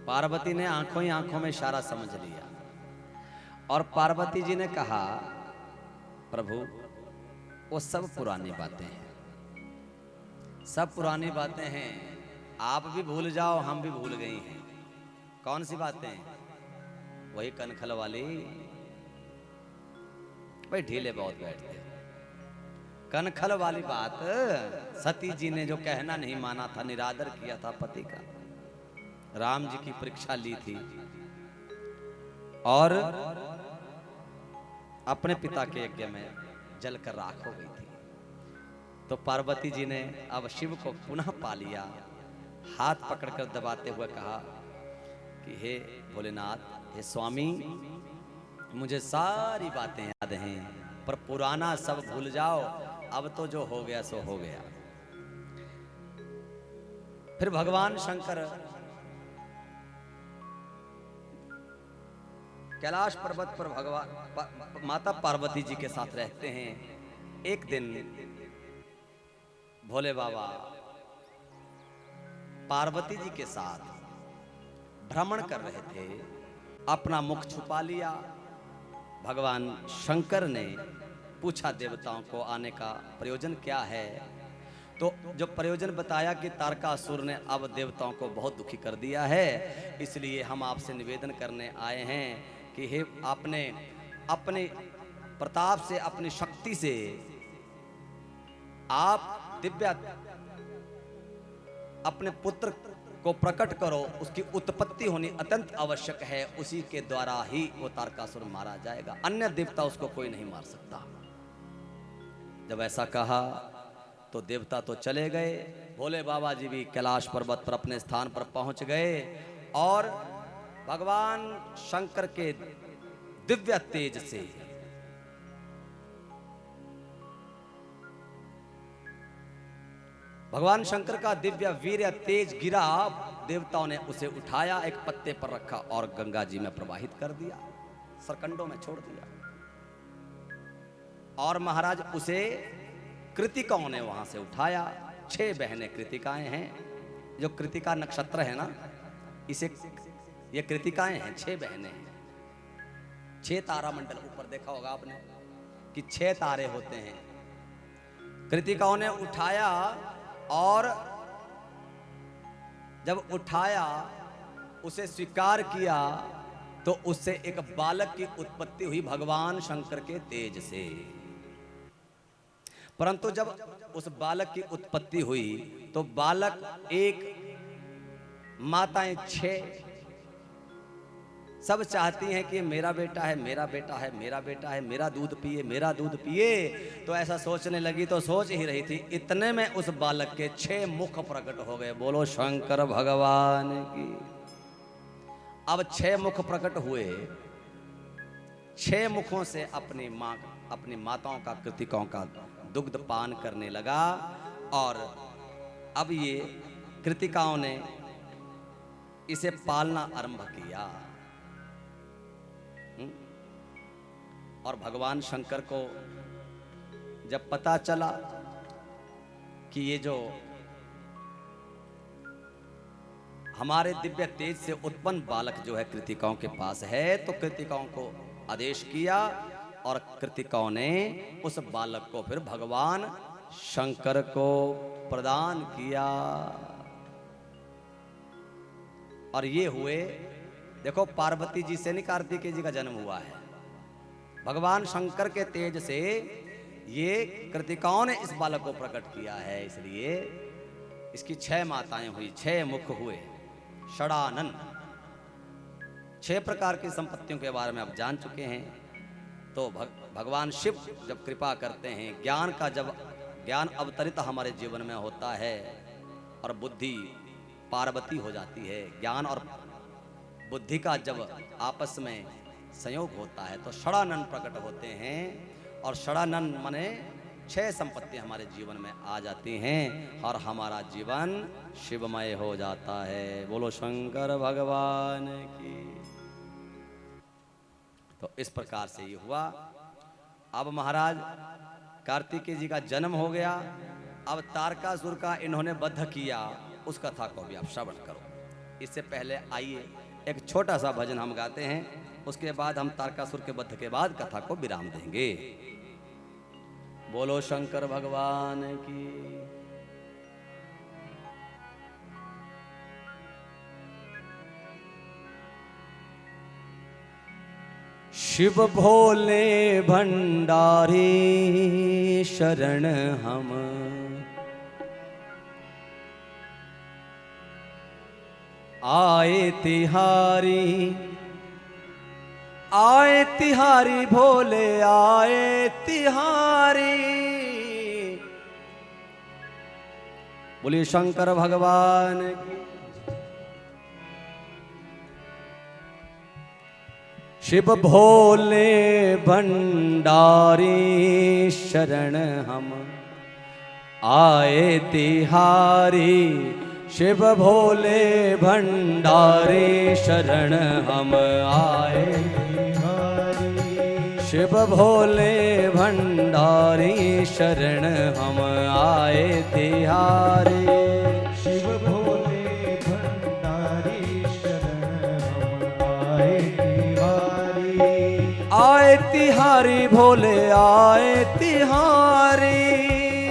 पार्वती ने आंखों ही आंखों में इशारा समझ लिया और पार्वती जी ने कहा, प्रभु वो सब पुरानी बातें हैं, सब पुरानी बातें हैं, आप भी भूल जाओ, हम भी भूल गई हैं। कौन सी बातें? वही कनखल वाली। भाई ढीले बहुत बैठते। कनखल वाली बात, सती जी ने जो कहना नहीं माना था, निरादर किया था पति का, राम जी की परीक्षा ली थी और अपने पिता के यज्ञ में जलकर राख हो गई थी। तो पार्वती जी ने अब शिव को पुनः पा लिया, हाथ पकड़कर दबाते हुए कहा कि हे भोलेनाथ, हे स्वामी, मुझे सारी बातें याद हैं, पर पुराना सब भूल जाओ, अब तो जो हो गया सो हो गया। फिर भगवान शंकर कैलाश पर्वत पर भगवान माता पार्वती जी के साथ रहते हैं। एक दिन भोले बाबा पार्वती जी के साथ भ्रमण कर रहे थे, अपना मुख छुपा लिया। भगवान शंकर ने पूछा देवताओं को आने का प्रयोजन क्या है, तो जो प्रयोजन बताया कि तारकासुर ने अब देवताओं को बहुत दुखी कर दिया है, इसलिए हम आपसे निवेदन करने आए हैं कि हे, आपने अपने प्रताप से, अपनी शक्ति से आप दिव्य अपने पुत्र को प्रकट करो, उसकी उत्पत्ति होनी अत्यंत आवश्यक है, उसी के द्वारा ही वो तारकासुर मारा जाएगा, अन्य देवता उसको कोई नहीं मार सकता। जब ऐसा कहा तो देवता तो चले गए, भोले बाबा जी भी कैलाश पर्वत पर अपने स्थान पर पहुंच गए और भगवान शंकर के दिव्य तेज से भगवान शंकर का दिव्य वीर्य तेज गिरा, देवताओं ने उसे उठाया, एक पत्ते पर रखा और गंगा जी में प्रवाहित कर दिया, सरकंडों में छोड़ दिया। और महाराज उसे कृतिकाओं ने वहां से उठाया। 6 बहनें कृतिकाएं हैं, जो कृतिका नक्षत्र है ना, इसे ये कृतिकाएं हैं, 6 बहनें हैं। 6 तारा मंडल ऊपर देखा होगा आपने कि 6 तारे होते हैं। कृतिकाओं ने उठाया और जब उठाया, उसे स्वीकार किया, तो उससे एक बालक की उत्पत्ति हुई भगवान शंकर के तेज से। परंतु जब उस बालक की उत्पत्ति हुई तो बालक एक, माताएं 6, सब चाहती हैं कि मेरा बेटा है, मेरा बेटा है, मेरा बेटा है, मेरा दूध पिए, मेरा दूध पिए। तो ऐसा सोचने लगी तो सोच ही रही थी, इतने में उस बालक के 6 मुख प्रकट हो गए। बोलो शंकर भगवान की। अब 6 मुख प्रकट हुए, 6 मुखों से अपनी माताओं का, कृतिकाओं का दुग्ध पान करने लगा। और अब ये कृतिकाओं ने इसे पालना आरंभ किया। और भगवान शंकर को जब पता चला कि ये जो हमारे दिव्य तेज से उत्पन्न बालक जो है कृतिकाओं के पास है, तो कृतिकाओं को आदेश किया और कृतिकाओं ने उस बालक को फिर भगवान शंकर को प्रदान किया। और ये हुए, देखो पार्वती जी से नहीं कार्तिकेय जी का जन्म हुआ है, भगवान शंकर के तेज से ये कृतिकाओं ने इस बालक को प्रकट किया है। इसलिए इसकी 6 माताएं हुई, 6 मुख हुए, षडानन। 6 प्रकार की संपत्तियों के बारे में आप जान चुके हैं। तो भगवान शिव जब कृपा करते हैं, ज्ञान का जब ज्ञान अवतरित हमारे जीवन में होता है और बुद्धि पार्वती हो जाती है, ज्ञान और बुद्धि का जब आपस में संयोग होता है तो षडानन प्रकट होते हैं। और षडानन माने 6 संपत्ति हमारे जीवन में आ जाती हैं और हमारा जीवन शिवमय हो जाता है। बोलो शंकर भगवान की। तो इस प्रकार से ये हुआ। अब महाराज कार्तिकेय जी का जन्म हो गया। अब तारकासुर का इन्होंने वध किया, उस कथा को भी आप श्रवण करो। इससे पहले आइए एक छोटा सा भजन हम गाते हैं, उसके बाद हम तारकासुर के वध के बाद कथा को विराम देंगे। बोलो शंकर भगवान की। शिव भोले भंडारी शरण हम, आए तिहारी भोले आए तिहारी। बोलिए शंकर भगवान की। शिव भोले भंडारी शरण हम आए तिहारी। शिव भोले भंडारी शरण हम आए तिहारी। शिव भोले भंडारी शरण हम आए तिहारी। शिव भोले भंडारी शरण हम आए तिहारी। आए तिहारी भोले आए तिहारी।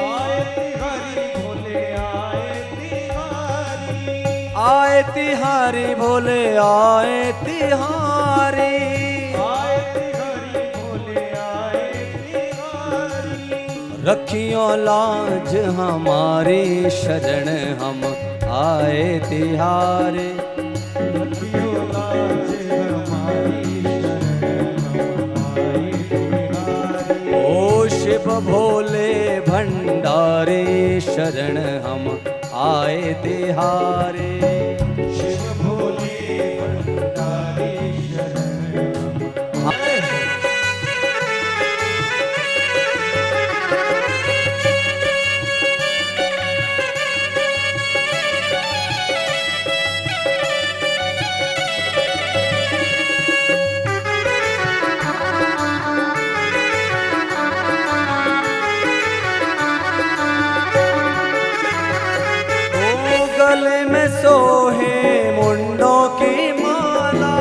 आए तिहारी भोले आए तिहारी। आए तिहारी भोले आए तिहारी। आए तिहारी भोले आए तिहारी। रखियो लाज हमारी शरण हम आए तिहारी। रखियो लाज हमारी शरण हम आए तिहारी। ओ शिव भोले भंडारी शरण हम आए तिहारी। शिव भोले भंडारी शरण हम आए। गले में सोहे मुंडों की माला।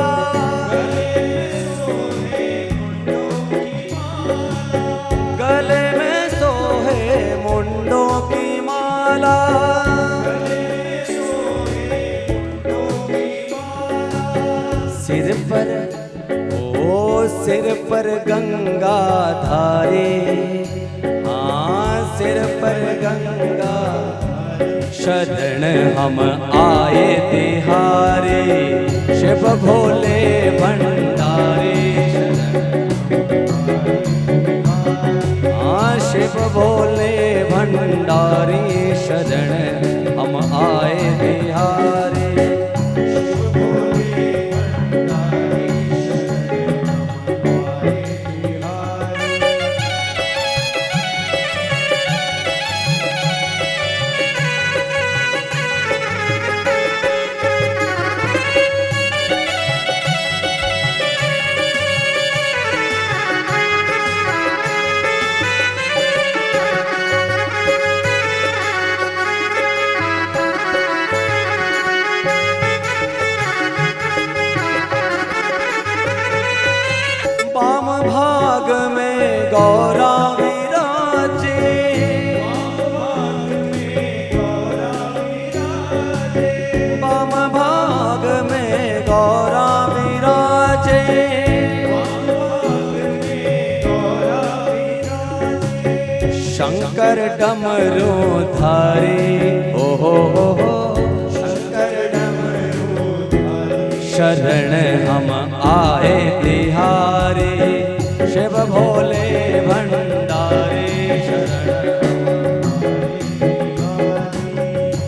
गले में सोहे मुंडों की माला। सिर पर सिर पर गंगा धारे। हाँ सिर पर गंगा शरण हम आए तिहारी। शिव भोले भंडारी हाँ शिव भोले भंडारी शरण हम आए तिहारी। वाम भाग में गौरा विराजे। वाम भाग में गौरा विराजे। शंकर डमरू धारी। ओ हो शंकर डमरू शरण हम आए तिहारी। शिव भोले भंडारी शरण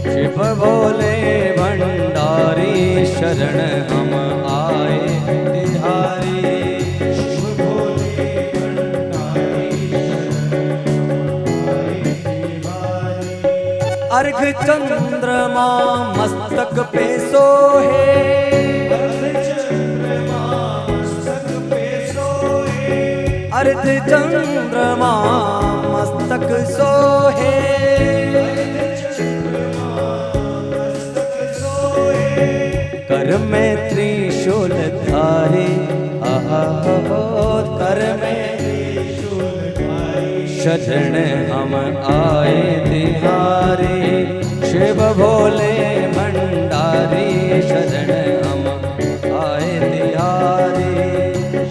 शिव भोले भंडारी शरण हम आए तिहारी। शिव भोले भंडारी अर्घ चंद्रमा मस्तक पे सोहे। अर्ध चंद्रमा मस्तक सोहे। कर में त्रिशूल धारी। आहा कर में शरण हम आए तिहारी। शिव भोले भंडारी शरण हम आए तिहारी।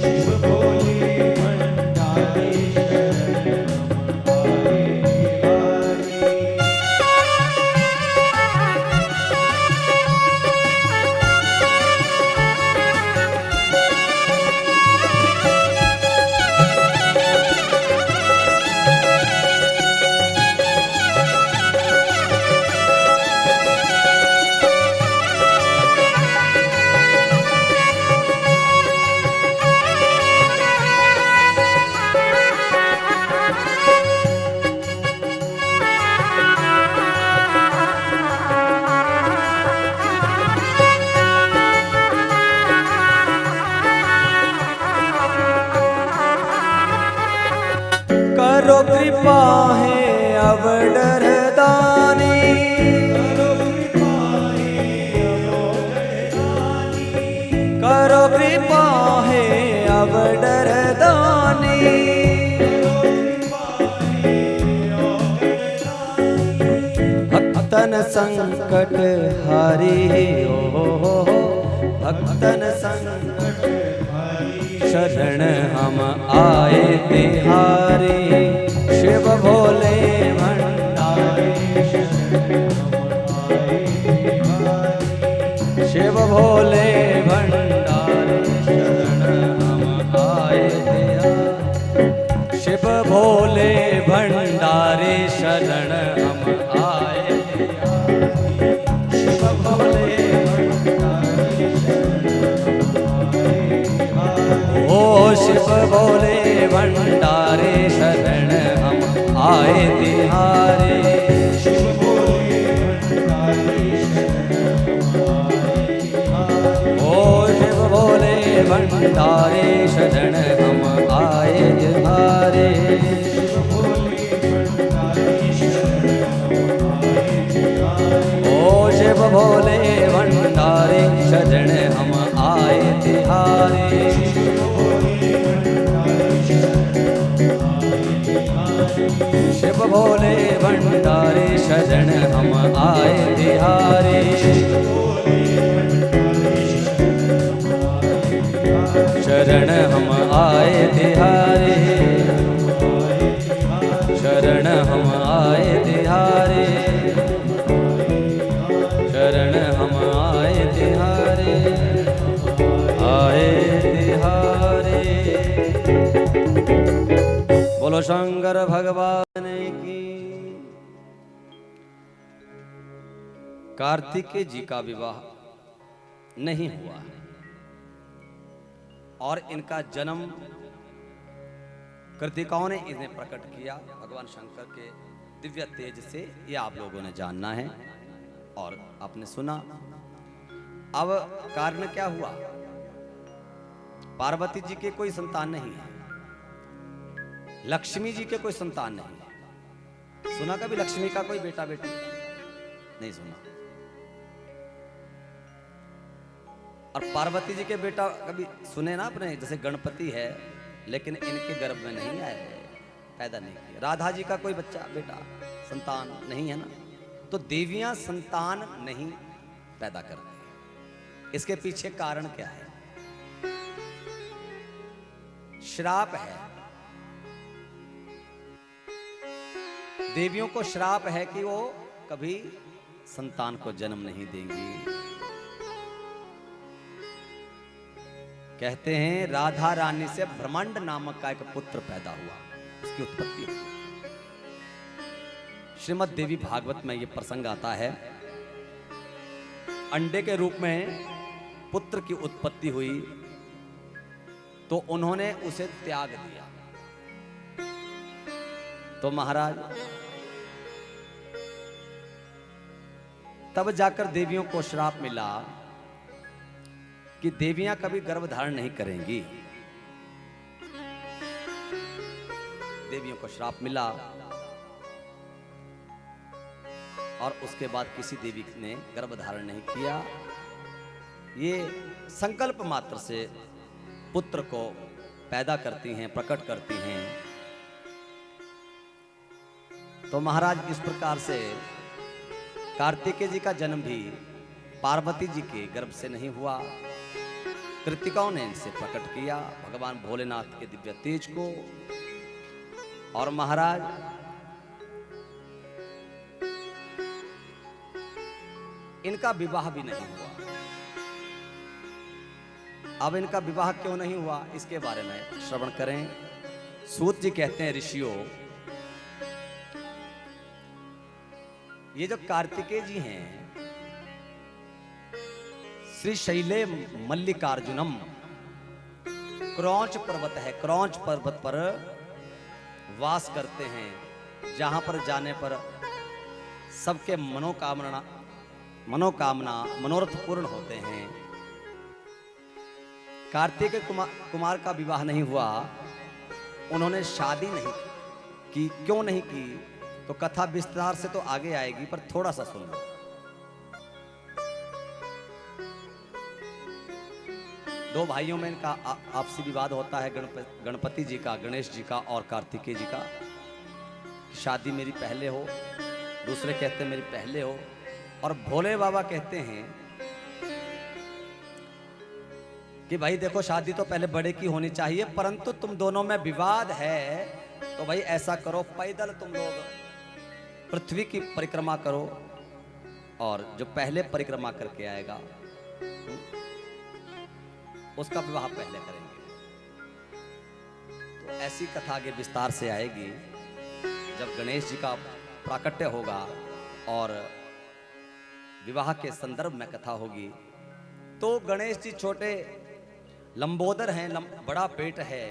शिव भोले भंडारी शरण हम आए तिहारी। करो कृपा है अवडर दानी, करो कृपा है अवडर दानी। भक्तन संकट हारी हो, भक्तन संकट शरण हम आए तिहारी। शिव भोले भंडारी शिव भोले भंडारी शरण हम आए तिहारी। शिव भोले भंडारी शरण हम आए तिहारी। शिव भोले भंडारी ओ शिव भोले भंडारे शरण हम आए तिहारे। शिव भोले भंडारे ओ शिव भोले भंडारे शरण हम आए तिहारे। ओ शिव भोले भंडारे शरण हम आए तिहारे। शिव भोले भंडारे शरण हम आए तिहारे। शरण हम आए तिहारे। शरण हम आए तिहारे। शरण हम आए तिहारे। आए तिहारे। बोलो शंकर भगवान की। कार्तिकेय जी का विवाह नहीं हुआ और इनका जन्म कृतिकाओं ने इन्हें प्रकट किया भगवान शंकर के दिव्य तेज से। ये आप लोगों ने जानना है और आपने सुना। अब कारण क्या हुआ? पार्वती जी के कोई संतान नहीं है, लक्ष्मी जी के कोई संतान नहीं है। सुना कभी लक्ष्मी का कोई बेटा बेटी? नहीं सुना। और पार्वती जी के बेटा कभी सुने ना आपने? जैसे गणपति है लेकिन इनके गर्भ में नहीं आए, पैदा नहीं किया। राधा जी का कोई बच्चा बेटा संतान नहीं है ना। तो देवियां संतान नहीं पैदा करती। इसके पीछे कारण क्या है? श्राप है। देवियों को श्राप है कि वो कभी संतान को जन्म नहीं देंगी। कहते हैं राधा रानी से ब्रह्मांड नामक का एक पुत्र पैदा हुआ, उसकी उत्पत्ति हुई। श्रीमद् देवी भागवत में यह प्रसंग आता है। अंडे के रूप में पुत्र की उत्पत्ति हुई तो उन्होंने उसे त्याग दिया। तो महाराज तब जाकर देवियों को श्राप मिला कि देवियां कभी गर्भ धारण नहीं करेंगी। देवियों को श्राप मिला और उसके बाद किसी देवी ने गर्भ धारण नहीं किया। ये संकल्प मात्र से पुत्र को पैदा करती हैं, प्रकट करती हैं। तो महाराज इस प्रकार से कार्तिकेय जी का जन्म भी पार्वती जी के गर्भ से नहीं हुआ। कृतिकाओं ने इनसे प्रकट किया भगवान भोलेनाथ के दिव्य तेज को। और महाराज इनका विवाह भी नहीं हुआ। अब इनका विवाह क्यों नहीं हुआ इसके बारे में श्रवण करें। सूत जी कहते हैं ऋषियों, ये जो कार्तिकेय जी हैं श्री शैले मल्लिकार्जुनम, क्रौंच पर्वत है, क्रौंच पर्वत पर वास करते हैं, जहां पर जाने पर सबके मनोकामना मनोरथ पूर्ण होते हैं। कार्तिकेय कुमार का विवाह नहीं हुआ, उन्होंने शादी नहीं की क्यों नहीं की, तो कथा विस्तार से तो आगे आएगी, पर थोड़ा सा सुन लो। दो भाइयों में इनका आपसी विवाद होता है, गणपति जी का, गणेश जी का और कार्तिकेय जी का। शादी मेरी पहले हो, दूसरे कहते हैं मेरी पहले हो, और भोले बाबा कहते हैं कि भाई देखो शादी तो पहले बड़े की होनी चाहिए, परंतु तुम दोनों में विवाद है तो भाई ऐसा करो, पैदल तुम लोग पृथ्वी की परिक्रमा करो, और जो पहले परिक्रमा करके आएगा उसका विवाह पहले करेंगे। तो ऐसी कथा आगे विस्तार से आएगी जब गणेश जी का प्राकट्य होगा और विवाह के संदर्भ में कथा होगी। तो गणेश जी छोटे लंबोदर हैं, बड़ा पेट है,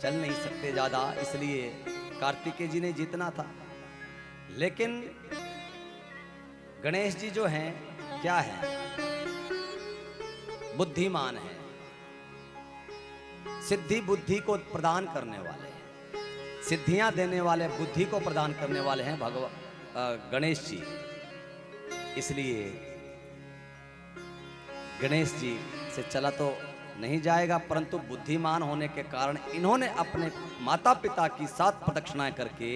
चल नहीं सकते ज्यादा, इसलिए कार्तिकेय जी ने जीतना था। लेकिन गणेश जी जो हैं क्या है, बुद्धिमान है, सिद्धि बुद्धि को प्रदान करने वाले हैं, सिद्धियां देने वाले, बुद्धि को प्रदान करने वाले हैं गणेश जी। इसलिए गणेश जी से चला तो नहीं जाएगा, परंतु बुद्धिमान होने के कारण इन्होंने अपने माता पिता की 7 प्रदक्षिणाएं करके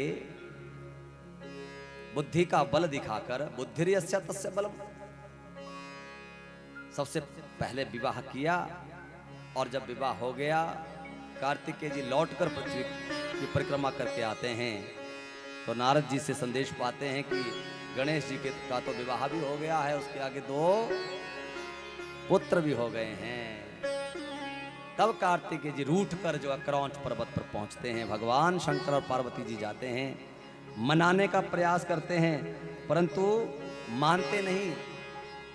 बुद्धि का बल दिखाकर, बुद्धिर्यस्य तस्य बलम, सबसे पहले विवाह किया। और जब विवाह हो गया, कार्तिकेय जी लौटकर पृथ्वी की परिक्रमा करके आते हैं, तो नारद जी से संदेश पाते हैं कि गणेश जी का तो विवाह भी हो गया है, उसके आगे 2 पुत्र भी हो गए हैं। तब कार्तिकेय जी रूठ कर जो क्रौंच पर्वत पर पहुंचते हैं, भगवान शंकर और पार्वती जी जाते हैं, मनाने का प्रयास करते हैं, परंतु मानते नहीं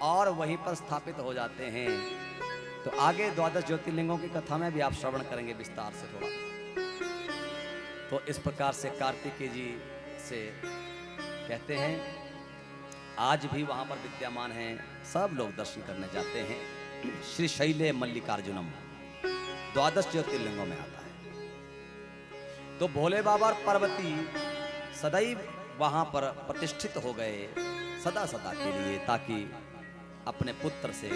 और वहीं पर स्थापित हो जाते हैं। तो आगे 12 ज्योतिर्लिंगों की कथा में भी आप श्रवण करेंगे विस्तार से थोड़ा। तो इस प्रकार से कार्तिकेय जी से कहते हैं, आज भी वहां पर विद्यमान हैं, सब लोग दर्शन करने जाते हैं। श्री शैले मल्लिकार्जुनम 12 ज्योतिर्लिंगों में आता है। तो भोले बाबा और पार्वती सदैव वहां पर प्रतिष्ठित हो गए, सदा सदा के लिए, ताकि अपने पुत्र से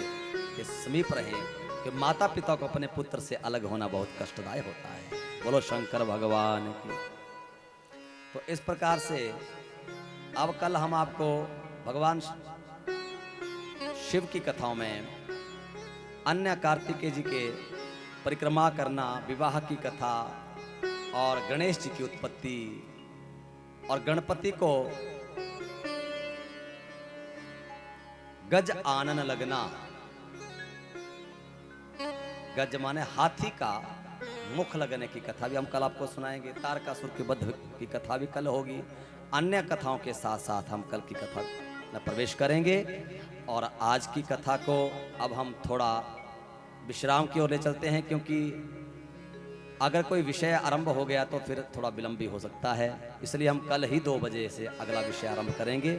के समीप रहें, कि माता पिता को अपने पुत्र से अलग होना बहुत कष्टदायक होता है। बोलो शंकर भगवान की। तो इस प्रकार से अब कल हम आपको भगवान शिव की कथाओं में अन्य कार्तिकेय जी के परिक्रमा करना, विवाह की कथा, और गणेश जी की उत्पत्ति, और गणपति को गज आनन लगना, गज माने हाथी का मुख लगने की कथा भी हम कल आपको सुनाएंगे। तारकासुर के वध की कथा भी कल होगी। अन्य कथाओं के साथ साथ हम कल की कथा में प्रवेश करेंगे। और आज की कथा को अब हम थोड़ा विश्राम की ओर ले चलते हैं, क्योंकि अगर कोई विषय आरंभ हो गया तो फिर थोड़ा विलंब भी हो सकता है। इसलिए हम कल ही 2 बजे से अगला विषय आरंभ करेंगे।